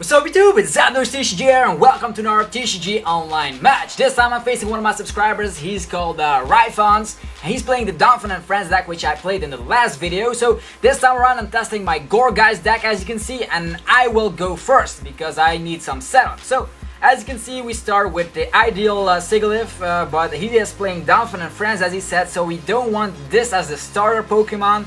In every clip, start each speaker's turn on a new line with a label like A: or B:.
A: Sup YouTube, it's ZapdosTCG here and welcome to another TCG online match. This time I'm facing one of my subscribers. He's called Ryphons and he's playing the Donphan and Friends deck, which I played in the last video. So this time around I'm testing my Gourgeist deck, as you can see, and I will go first because I need some setup. So as you can see, we start with the ideal Sigilyph, but he is playing Donphan and Friends, as he said, so we don't want this as the starter Pokemon.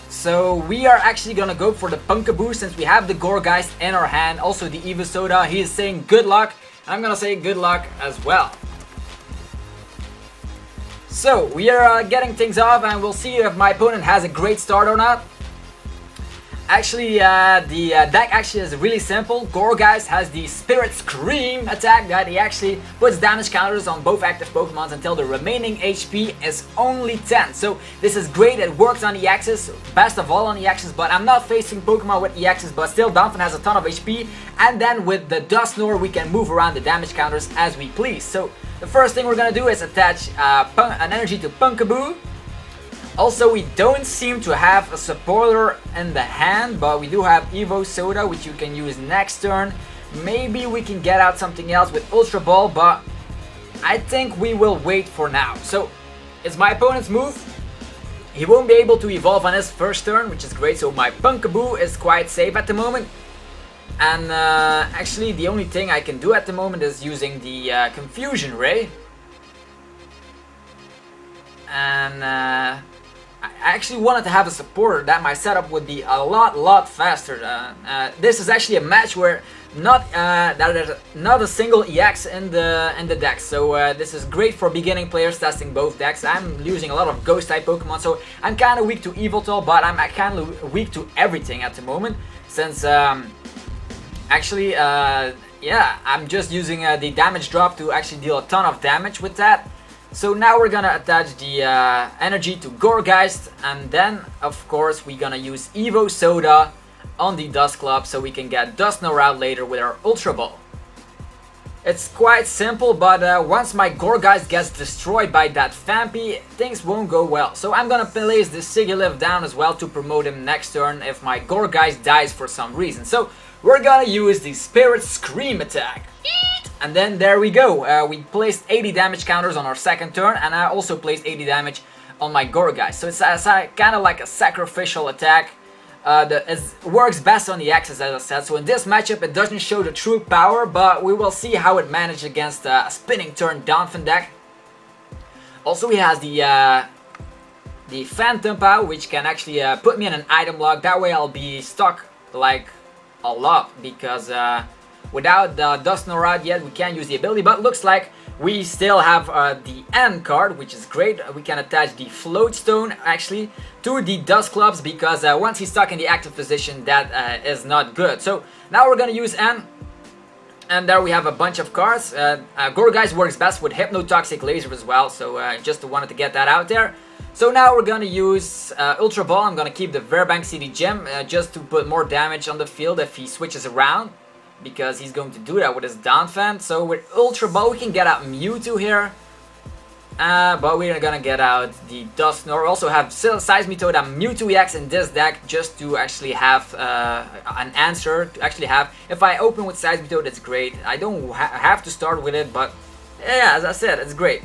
A: So we are actually gonna go for the Pumpkaboo since we have the Gourgeist in our hand, also the Evosoda. He is saying good luck, and I'm gonna say good luck as well. So we are getting things off and we'll see if my opponent has a great start or not. Actually, the deck actually is really simple. Gourgeist has the Spirit Scream attack that he actually puts damage counters on both active Pokemons until the remaining HP is only 10. So this is great, it works on EXs, best of all on EXs, but I'm not facing Pokemon with EXs, but still Donphan has a ton of HP. And then with the Dusknoir we can move around the damage counters as we please. So the first thing we're gonna do is attach an energy to Pumpkaboo. Also, we don't seem to have a supporter in the hand, but we do have Evosoda, which you can use next turn. Maybe we can get out something else with Ultra Ball, but I think we will wait for now. So, it's my opponent's move. He won't be able to evolve on his first turn, which is great, so my Pumpkaboo is quite safe at the moment. And actually, the only thing I can do at the moment is using the Confusion Ray. And I actually wanted to have a supporter that my setup would be a lot faster. This is actually a match where there's not a single EX in the deck, so this is great for beginning players testing both decks. I'm using a lot of Ghost type Pokemon, so I'm kind of weak to Yveltal, but I'm kind of weak to everything at the moment. Since actually, yeah, I'm just using the damage drop to actually deal a ton of damage with that. So now we're gonna attach the energy to Gourgeist, and then of course we're gonna use Evosoda on the Dusclops so we can get Dusknoir out later with our Ultra Ball. It's quite simple, but once my Gourgeist gets destroyed by that Phanpy, things won't go well. So I'm gonna place the Sigilyph down as well to promote him next turn if my Gourgeist dies for some reason. So we're gonna use the Spirit Scream attack. And then there we go, we placed 80 damage counters on our second turn, and I also placed 80 damage on my Gourgeist. So it's kind of like a sacrificial attack. It works best on the X's, as I said. So in this matchup it doesn't show the true power, but we will see how it managed against a spinning turn Donphan deck. Also he has the Phantom Power, which can actually put me in an item lock. That way I'll be stuck like a lot, because without the Dusknoir out yet, we can't use the ability, but looks like we still have the End card, which is great. We can attach the Float Stone, actually, to the Dusclops, because once he's stuck in the active position, that is not good. So now we're gonna use End, and there we have a bunch of cards. Gourgeist works best with Hypnotoxic Laser as well, so just wanted to get that out there. So now we're gonna use Ultra Ball. I'm gonna keep the Verbank City Gem just to put more damage on the field if he switches around, because he's going to do that with his Donphan. So with Ultra Ball we can get out Mewtwo here, but we're gonna get out the Dusknoir. We also have Seismitoad and Mewtwo EX in this deck just to actually have an answer to actually have. If I open with Seismitoad, it's great. I don't have to start with it, but yeah, as I said, it's great.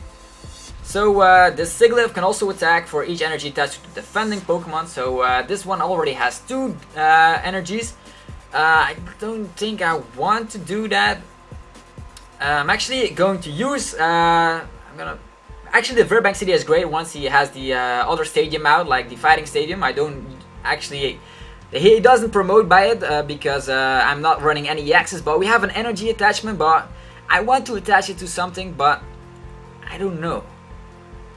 A: So this Sigilyph can also attack for each energy attached to the defending Pokemon. So this one already has 2 energies. I don't think I want to do that. I'm actually going to use, actually the Verbank City is great once he has the other stadium out, like the Fighting Stadium. I don't actually, he doesn't promote by it because I'm not running any EXs, but we have an energy attachment, but I want to attach it to something, but I don't know.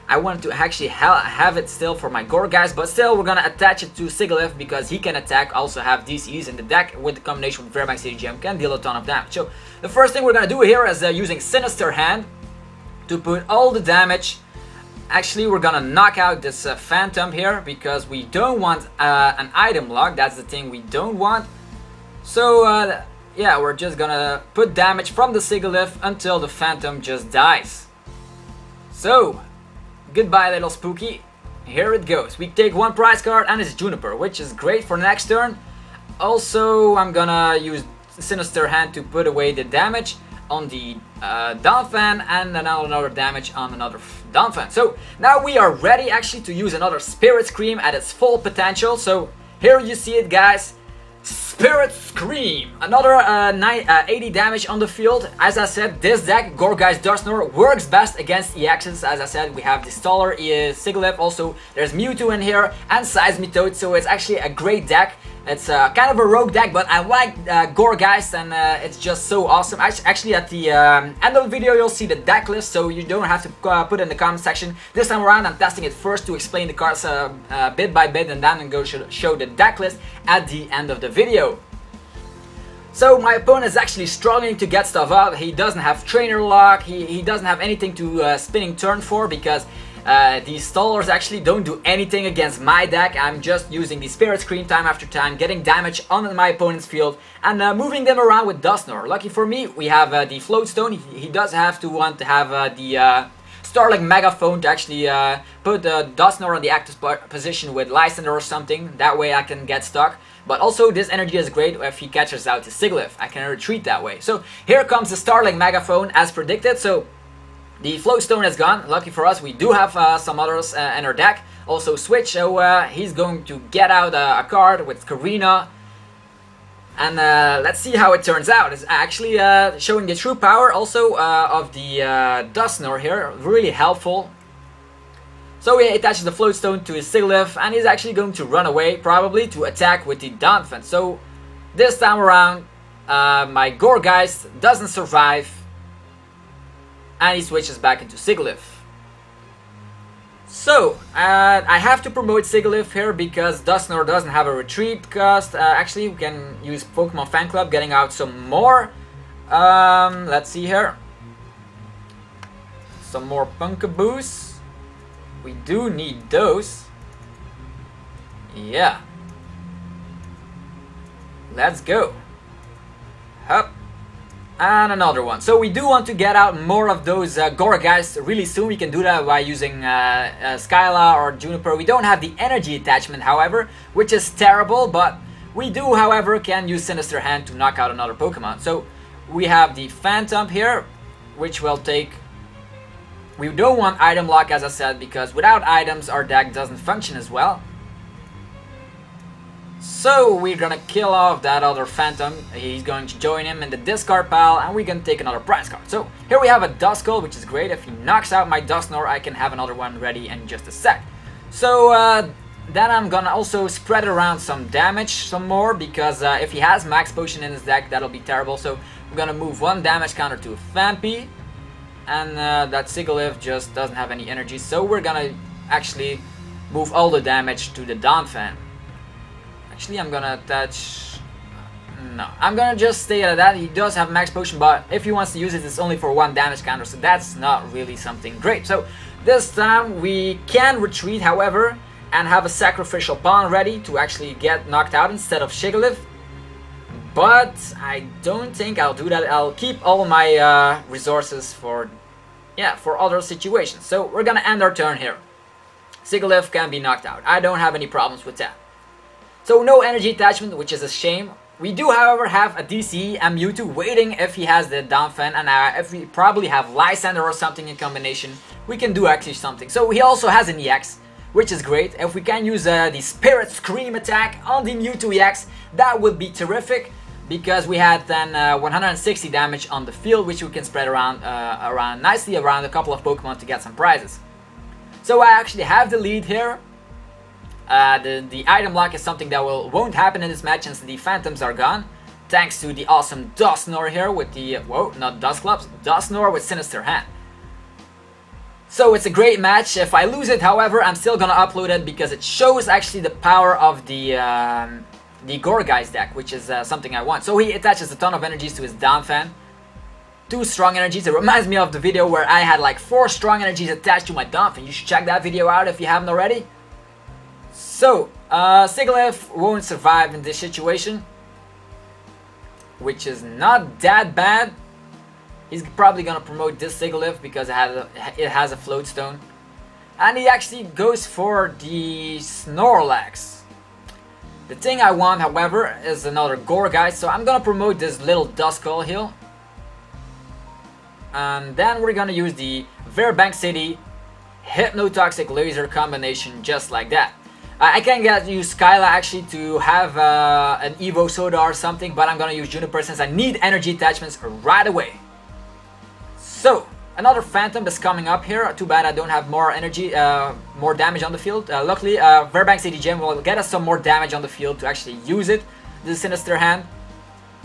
A: I wanted to actually have it still for my Gourgeist, but still we're gonna attach it to Sigilyph because he can attack, also have DCs in the deck with the combination with Verbank City Gem, can deal a ton of damage. So the first thing we're gonna do here is using Sinister Hand to put all the damage. Actually we're gonna knock out this Phantom here because we don't want an item lock. That's the thing we don't want. So yeah, we're just gonna put damage from the Sigilyph until the Phantom just dies. So goodbye little Spooky, here it goes. We take 1 prize card and it's Juniper, which is great for next turn. Also I'm gonna use Sinister hand to put away the damage on the Donphan, and another damage on another Donphan. So now we are ready actually to use another Spirit Scream at its full potential. So here you see it, guys. Spirit Scream! Another 80 damage on the field. As I said, this deck, Gourgeist Dusknoir, works best against EXs. As I said, we have the Staller, Sigilyph, also there's Mewtwo in here, and Seismitoad, so it's actually a great deck. It's kind of a rogue deck, but I like Gourgeist, and it's just so awesome. Actually, at the end of the video, you'll see the deck list, so you don't have to put it in the comment section. This time around, I'm testing it first to explain the cards bit by bit, and then I'm going to show the deck list at the end of the video. So my opponent is actually struggling to get stuff up. He doesn't have Trainer Lock, he doesn't have anything to spinning turn for, because these Stallers actually don't do anything against my deck. I'm just using the Spirit Scream time after time, getting damage on my opponent's field, and moving them around with Dusknoir. Lucky for me, we have the Float Stone. He does have to want to have the Starling Megaphone to actually put Dusknoir on the active position with Lysander or something. That way I can get stuck. But also this energy is great if he catches out to Sigilyph. I can retreat that way. So here comes the Starling Megaphone as predicted. So the Float Stone is gone. Lucky for us, we do have some others in our deck. Also Switch, so he's going to get out a card with Karina. And let's see how it turns out. It's actually showing the true power also of the Dusknoir here. Really helpful. So he attaches the Float Stone to his Sigilyph, and he's actually going to run away, probably, to attack with the Donphan. So this time around, my Gourgeist doesn't survive, and he switches back into Sigilyph. So, I have to promote Sigilyph here because Dusknoir doesn't have a retreat cost. Actually, we can use Pokemon Fan Club, getting out some more. Let's see here. Some more Punkaboos. We do need those. Yeah. Let's go. Hup. And another one. So we do want to get out more of those Gourgeist really soon. We can do that by using Skyla or Juniper. We don't have the energy attachment, however, which is terrible. But we do, however, can use Sinister Hand to knock out another Pokemon. So we have the Phantom here, which will take... We don't want item lock, as I said, because without items our deck doesn't function as well. So we're gonna kill off that other Phantom. He's going to join him in the discard pile, and we can take another prize card. So here we have a Duskull, which is great. If he knocks out my Dusknoir, I can have another one ready in just a sec. So then I'm gonna also spread around some damage some more, because if he has Max Potion in his deck, that'll be terrible. So we're gonna move one damage counter to Phanpy. And that Sigilyph just doesn't have any energy, so we're gonna actually move all the damage to the Donphan. Actually, I'm gonna attach... No, I'm gonna just stay at that. He does have Max Potion, but if he wants to use it, it's only for one damage counter, so that's not really something great. So this time we can retreat, however, and have a Sacrificial Pawn ready to actually get knocked out instead of Sigilyph. But I don't think I'll do that. I'll keep all my resources for other situations. So we're gonna end our turn here. Sigilyph can be knocked out. I don't have any problems with that. So no energy attachment, which is a shame. We do, however, have a DCE and Mewtwo waiting if he has the Donphan, and if we probably have Lysander or something in combination, we can do actually something. So he also has an EX, which is great. If we can use the Spirit Scream attack on the Mewtwo EX, that would be terrific. Because we had then 160 damage on the field, which we can spread around nicely around a couple of Pokemon to get some prizes. So I actually have the lead here. The item lock is something that won't happen in this match since the Phantoms are gone. Thanks to the awesome Dusknoir here with the... whoa, not Dusclops. Dusknoir with Sinister Hand. So it's a great match. If I lose it, however, I'm still gonna upload it because it shows actually the power of the Gourgeist deck, which is something I want. So he attaches a ton of energies to his Donphan. 2 strong energies. It reminds me of the video where I had like 4 strong energies attached to my Donphan. You should check that video out if you haven't already. So, Sigilyph won't survive in this situation, which is not that bad. He's probably gonna promote this Sigilyph because it has a Float Stone. And he actually goes for the Snorlax. The thing I want, however, is another Gourgeist, so I'm gonna promote this little Dusknoir here. And then we're gonna use the Fairbank City Hypnotoxic Laser combination just like that. I can use Skyla actually to have an Evo Soda or something, but I'm gonna use Juniper since I need energy attachments right away. So, another Phantom is coming up here. Too bad I don't have more energy, more damage on the field. Luckily, Fairbank City Gym will get us some more damage on the field to actually use it. The Sinister hand.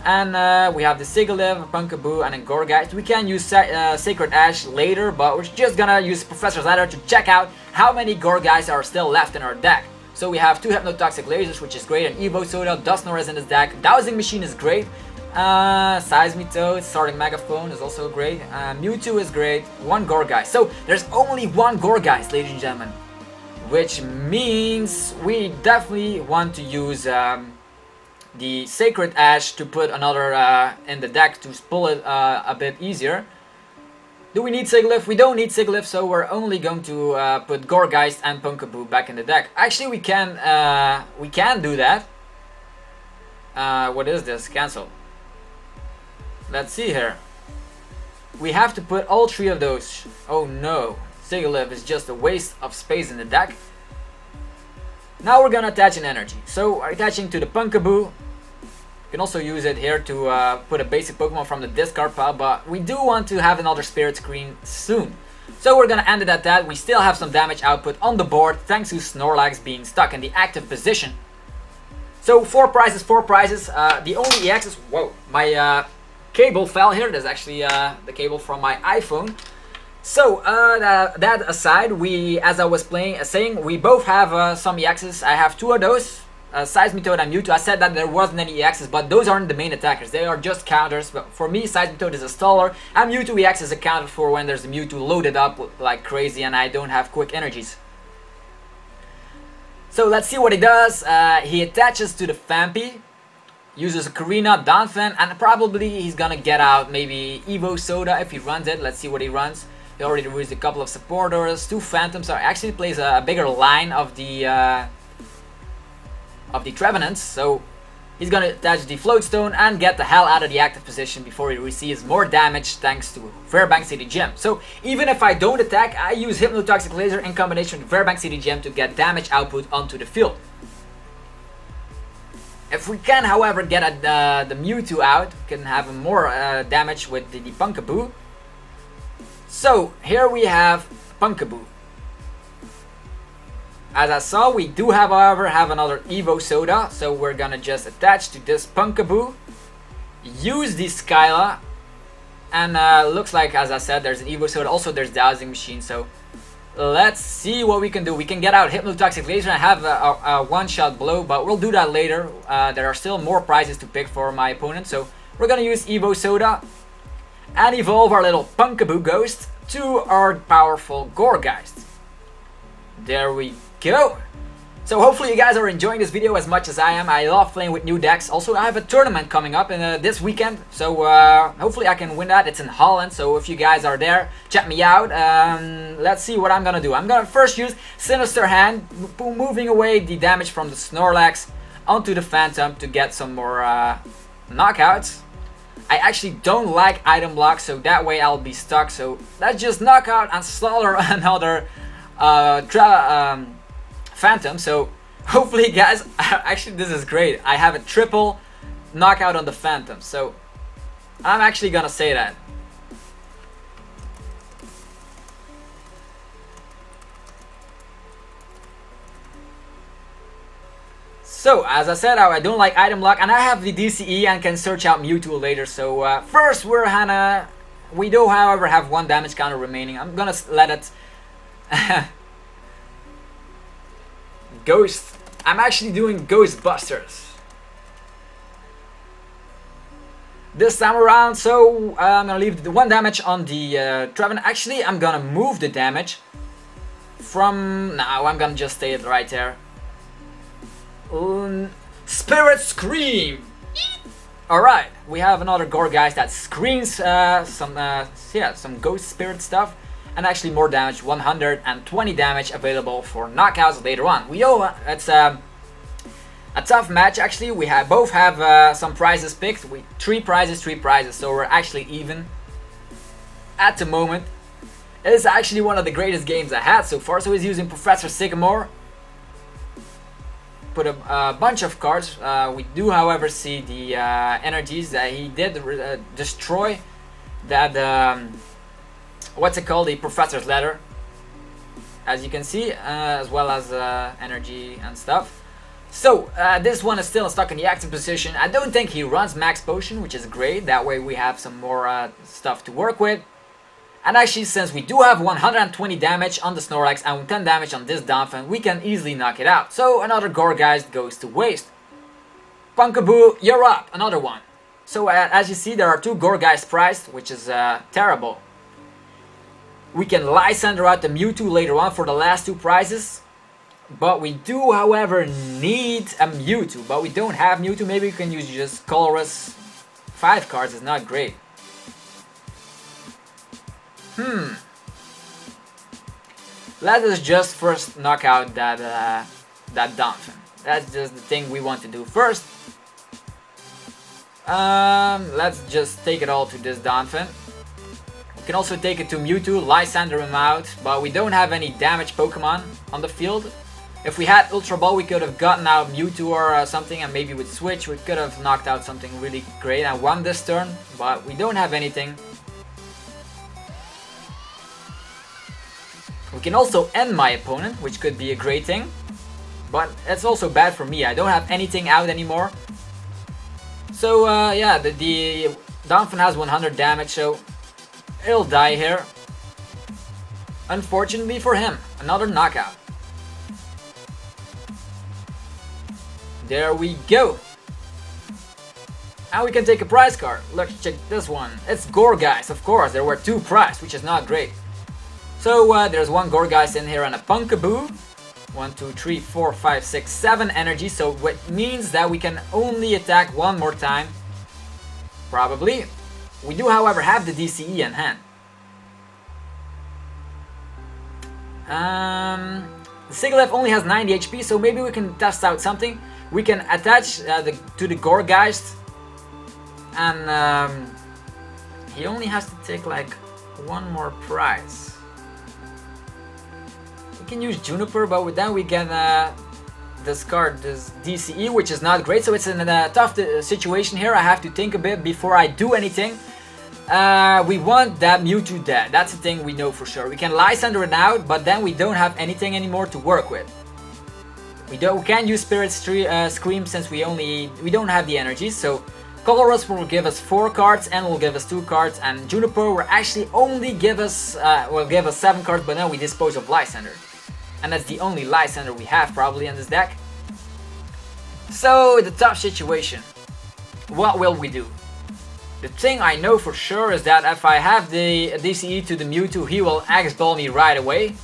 A: And we have the Sigilyph, Punkaboo, and then Gourgeist. We can use Sacred Ash later, but we're just gonna use Professor's Ladder to check out how many Gourgeists are still left in our deck. So we have 2 Hypnotoxic Lasers, which is great, an Evo Soda, Dusknoir is in this deck, Dowsing Machine is great, Seismitoad, Starting Megaphone is also great, Mewtwo is great, 1 Gourgeist. So there's only 1 Gourgeist, ladies and gentlemen, which means we definitely want to use the Sacred Ash to put another in the deck to pull it a bit easier. Do we need Sigilyph? We don't need Sigilyph, so we're only going to put Gourgeist and Punkaboo back in the deck. Actually, we can do that. What is this? Cancel. Let's see here. We have to put all 3 of those. Oh no, Sigilyph is just a waste of space in the deck. Now we're gonna attach an energy. So attaching to the Punkaboo. You can also use it here to put a basic Pokemon from the discard pile, but we do want to have another Spirit Screen soon. So we're gonna end it at that. We still have some damage output on the board thanks to Snorlax being stuck in the active position. So 4 prizes, 4 prizes. The only EXs, whoa, my cable fell here. There's actually the cable from my iPhone. So that aside, as I was saying, we both have some EXs. I have 2 of those. Seismitoad and Mewtwo. I said that there wasn't any EXs, but those aren't the main attackers. They are just counters. But for me, Seismitoad is a staller, and Mewtwo EX is accounted for when there's a Mewtwo loaded up like crazy and I don't have quick energies. So let's see what he does. He attaches to the Phanpy, uses a Karina, Donphan, and probably he's gonna get out maybe Evo Soda if he runs it. Let's see what he runs. He already used a couple of supporters, 2 Phantoms. Actually plays a bigger line of the Trevenants, so he's gonna attach the Floatstone and get the hell out of the active position before he receives more damage thanks to Fairbank City Gem. So even if I don't attack, I use Hypnotoxic Laser in combination with Fairbank City Gem to get damage output onto the field. If we can, however, get the Mewtwo out, we can have more damage with the Punkaboo. So here we have Punkaboo. As I saw, we do however have another Evo Soda, so we're gonna just attach to this Punkaboo, use the Skyla, and looks like, as I said, there's an Evo Soda, also there's Dowsing Machine, so let's see what we can do. We can get out Hypnotoxic Laser and have a one-shot blow, but we'll do that later. There are still more prizes to pick for my opponent, so we're gonna use Evo Soda and evolve our little Punkaboo Ghost to our powerful Gourgeist. There we go. So hopefully you guys are enjoying this video as much as I am. I love playing with new decks. Also, I have a tournament coming up in this weekend, so hopefully I can win that. It's in Holland, so if you guys are there, check me out. Let's see what I'm gonna do. I'm gonna first use Sinister Hand, moving away the damage from the Snorlax onto the Phantom to get some more knockouts. I actually don't like item block, so that way I'll be stuck. So let's just knock out and slaughter another Phantom. So hopefully, guys, actually this is great. I have a triple knockout on the Phantom, so I'm actually gonna say that. So, as I said, I don't like item lock, and I have the DCE and can search out Mewtwo later. So, first we do, however, have 1 damage counter remaining. I'm gonna let it Ghost. I'm actually doing Ghostbusters this time around, so I'm gonna leave the 1 damage on the Trevenant. Actually, I'm gonna move the damage from now. I'm gonna just stay it right there. Spirit Scream. Alright, we have another Gourgeist that screams some ghost spirit stuff, and actually more damage, 120 damage available for knockouts later on. We know it's A tough match actually. We both have some prizes picked. Three prizes, so we're actually even at the moment. It is actually one of the greatest games I had so far. So he's using Professor Sycamore. Put a bunch of cards. We do, however, see the energies that he did destroy that what's it called, the Professor's Ladder, as you can see, as well as energy and stuff. So this one is still stuck in the active position. I don't think he runs Max Potion, which is great. That way we have some more stuff to work with. And actually, since we do have 120 damage on the Snorlax and 10 damage on this Donphan, we can easily knock it out. So another Gourgeist goes to waste. Punkaboo, you're up, another one. So as you see, there are two Gourgeist priced, which is terrible. We can Lysander out the Mewtwo later on for the last two prizes. But we do, however, need a Mewtwo. But we don't have Mewtwo. Maybe we can use just Colress. 5 cards is not great. Let us just first knock out that Donphan. That's just the thing we want to do first. Let's just take it all to this Donphan. We can also take it to Mewtwo, Lysander him out, but we don't have any damage Pokemon on the field. If we had Ultra Ball, we could have gotten out Mewtwo or something, and maybe with Switch we could have knocked out something really great and won this turn, but we don't have anything. We can also end my opponent, which could be a great thing, but it's also bad for me. I don't have anything out anymore. So yeah, the Donphan has 100 damage, so he'll die here. Unfortunately for him, another knockout. There we go. And we can take a prize card. Let's check this one. It's Gourgeist, of course. There were 2 prizes, which is not great. So there's one Gourgeist in here and a Punkaboo. 1, 2, 3, 4, 5, 6, 7 energy. So it means that we can only attack one more time. Probably. We do, however, have the DCE in hand. The Sigilyph only has 90 HP, so maybe we can test out something. We can attach to the Gourgeist, and he only has to take like one more prize. We can use Juniper, but then we can discard this DCE, which is not great. So it's in a tough situation here. I have to think a bit before I do anything. We want that Mewtwo dead. That's the thing we know for sure. We can Lysander it out, but then we don't have anything anymore to work with. We can't use Spirit Scream since we don't have the energy. So Colress will give us 4 cards and will give us 2 cards, and Juniper will actually only give us 7 cards, but then we dispose of Lysander. And that's the only Lysander we have probably in this deck. So the tough situation. What will we do? The thing I know for sure is that if I have the DCE to the Mewtwo, he will X-Ball me right away.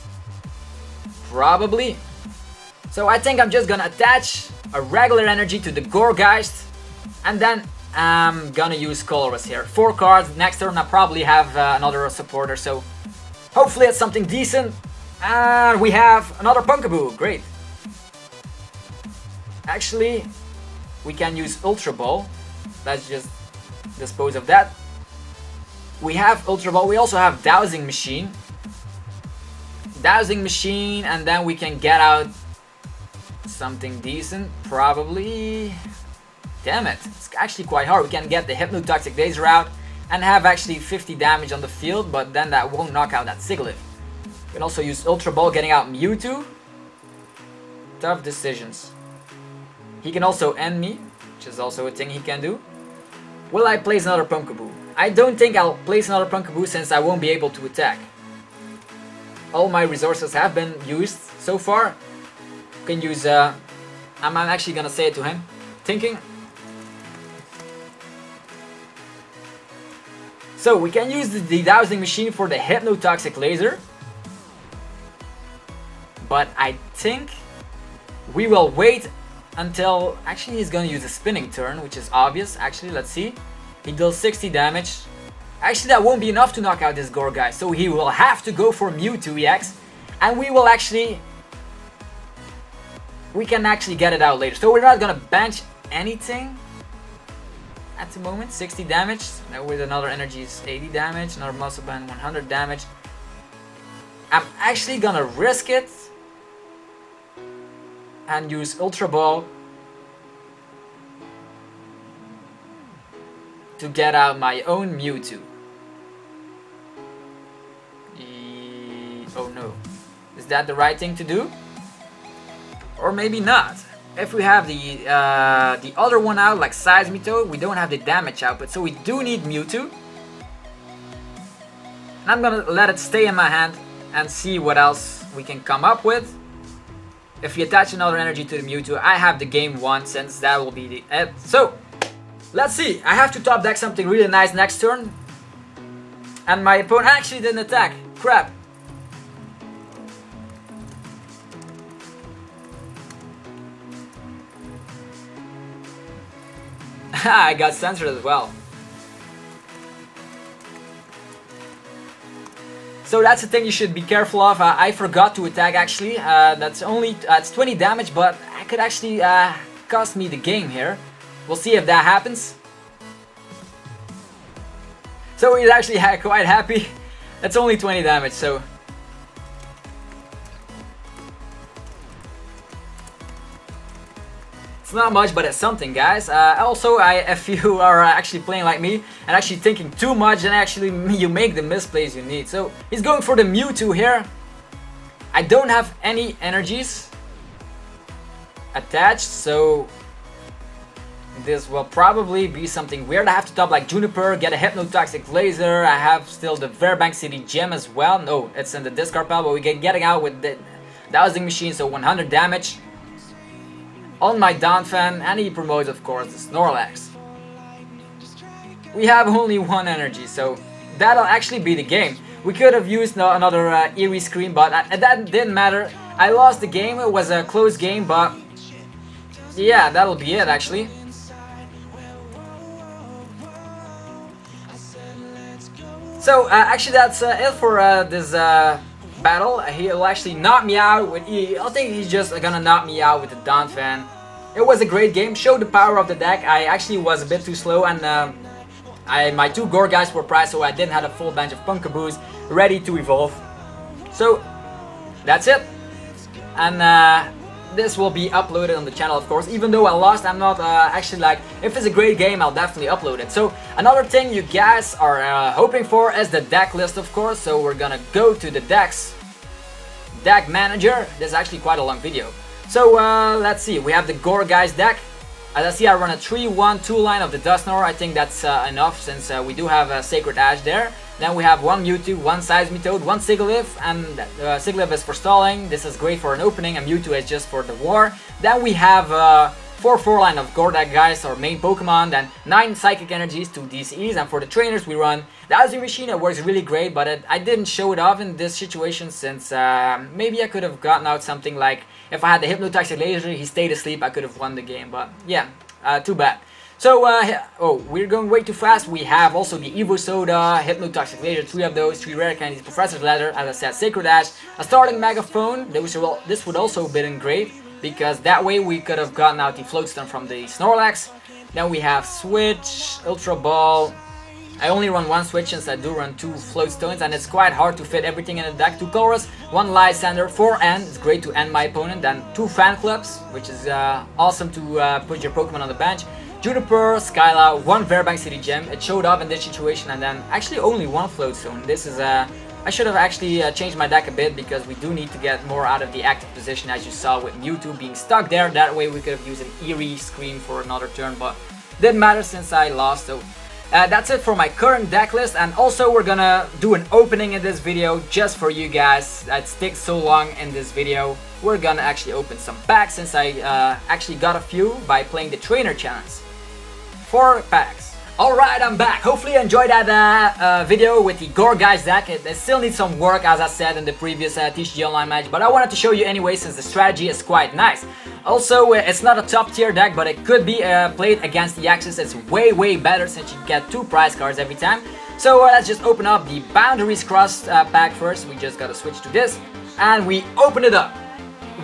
A: Probably. So I think I'm just gonna attach a regular energy to the Gourgeist, and then I'm gonna use Colress here. 4 cards. Next turn I probably have another supporter, so hopefully it's something decent. And we have another Punkaboo. Great. Actually, we can use Ultra Ball. Let's just dispose of that. We have Ultra Ball. We also have Dowsing Machine. Dowsing Machine, and then we can get out something decent, probably. Damn it, it's actually quite hard. We can get the Hypnotoxic Laser out and have actually 50 damage on the field, but then that won't knock out that Sigilyph. We can also use Ultra Ball getting out Mewtwo. Tough decisions. He can also end me, which is also a thing he can do. Will I place another Punkaboo? I don't think I'll place another Punkaboo since I won't be able to attack. All my resources have been used so far. You can use, I'm actually gonna say it to him. Thinking. So we can use the Dowsing Machine for the Hypnotoxic Laser. But I think we will wait until, actually he's gonna use a spinning turn, which is obvious. Actually, let's see. He deals 60 damage. Actually, that won't be enough to knock out this Gourgeist, so he will have to go for Mewtwo EX, and we will actually we can actually get it out later. So we're not gonna bench anything at the moment. 60 damage. Now with another energy is 80 damage. Another muscle band 100 damage. I'm actually gonna risk it and use Ultra Ball to get out my own Mewtwo. Oh no. Is that the right thing to do? Or maybe not. If we have the other one out, like Seismitoad, we don't have the damage output, so we do need Mewtwo. And I'm gonna let it stay in my hand and see what else we can come up with. If we attach another energy to the Mewtwo, I have the game won, since that will be the end. So, let's see. I have to top deck something really nice next turn. And my opponent actually didn't attack. Crap. I got censored as well. So that's the thing you should be careful of. I forgot to attack actually. That's only it's 20 damage, but I could actually cost me the game here. We'll see if that happens. So he's actually quite happy. That's only 20 damage, so. Not much, but it's something, guys. Also, if you are actually playing like me and actually thinking too much, then actually you make the misplays you need. So he's going for the Mewtwo here. I don't have any energies attached, so this will probably be something weird. I have to top like Juniper, get a Hypnotoxic Laser. I have still the Verbank City Gem as well. No, it's in the discard pile, but we get getting out with the Dowsing Machine, so 100 damage. On my Donphan, and he promotes, of course, the Snorlax. We have only one energy, so that'll actually be the game. We could have used another Eerie Scream, but that didn't matter. I lost the game, it was a close game, but yeah, that'll be it actually. So actually that's it for this battle. He'll actually knock me out with I think he's just gonna knock me out with the Donphan. It was a great game, showed the power of the deck. I actually was a bit too slow, and my two Gourgeist were priced, so I didn't have a full bench of Punkaboos ready to evolve. So that's it, and this will be uploaded on the channel, of course. Even though I lost, I'm not actually like, if it's a great game, I'll definitely upload it. So another thing you guys are hoping for is the deck list, of course. So we're gonna go to the decks, deck manager. This is actually quite a long video. So let's see, we have the Gourgeist deck. As I see, I run a 3-1-2 line of the Dusknoir. I think that's enough, since we do have a Sacred Ash there. Then we have one Mewtwo, one Seismitoad, one Sigilyph, and Sigilyph is for stalling. This is great for an opening, and Mewtwo is just for the war. Then we have 4-4 line of Gourgeist, our main Pokemon, then 9 Psychic Energies, 2 DCEs, and for the trainers we run the Dowsing Machine. It works really great, but I didn't show it off in this situation, since maybe I could have gotten out something like, if I had the Hypnotoxic Laser, he stayed asleep, I could have won the game, but yeah, too bad. So, oh, we're going way too fast. We have also the Evo Soda, Hypnotoxic Laser, 3 of those, 3 rare candies, Professor's Leather, as I said, Sacred Ash, a starting Megaphone. This would also have been great, because that way we could have gotten out the Floatstone from the Snorlax. Then we have Switch, Ultra Ball. I only run one Switch, since I do run 2 Floatstones, and it's quite hard to fit everything in the deck. 2 Colress, 1 Lysander, 4 End, it's great to end my opponent. Then 2 Fan Clubs, which is awesome to put your Pokemon on the bench. Juniper, Skyla, 1 Verbank City Gem. It showed up in this situation, and then actually only 1 Floatstone. This is I should have actually changed my deck a bit, because we do need to get more out of the active position, as you saw with Mewtwo being stuck there. That way we could have used an Eerie Scream for another turn, but didn't matter since I lost. So that's it for my current deck list, and also we're gonna do an opening in this video just for you guys. That sticks so long in this video. We're gonna actually open some packs, since I actually got a few by playing the trainer challenge. 4 packs. Alright, I'm back. Hopefully you enjoyed that video with the Gourgeist deck. It still needs some work, as I said in the previous TCGO online match, but I wanted to show you anyway, since the strategy is quite nice. Also, it's not a top tier deck, but it could be played against the Axis. It's way better, since you get 2 prize cards every time. So let's just open up the Boundaries Crossed pack first. We just gotta switch to this, and we open it up.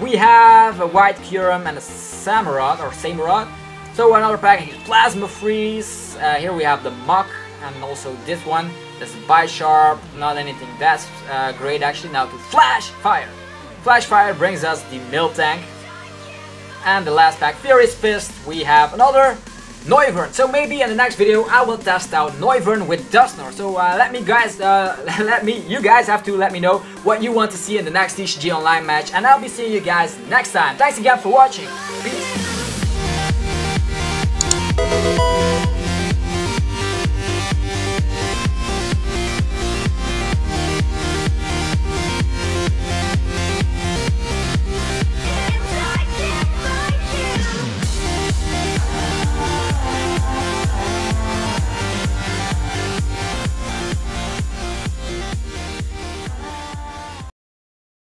A: we have a White Kyurem and a Samurott. So another pack is Plasma Freeze. Here we have the Muck, and also this one. There's a Bisharp, not anything that's great actually. Now to Flash Fire. Flash Fire brings us the Miltank. And the last pack, Furious Fist, we have another Noivern. So maybe in the next video I will test out Noivern with Dusknoir. So you guys have to let me know what you want to see in the next TCG Online match, and I'll be seeing you guys next time. Thanks again for watching. Peace.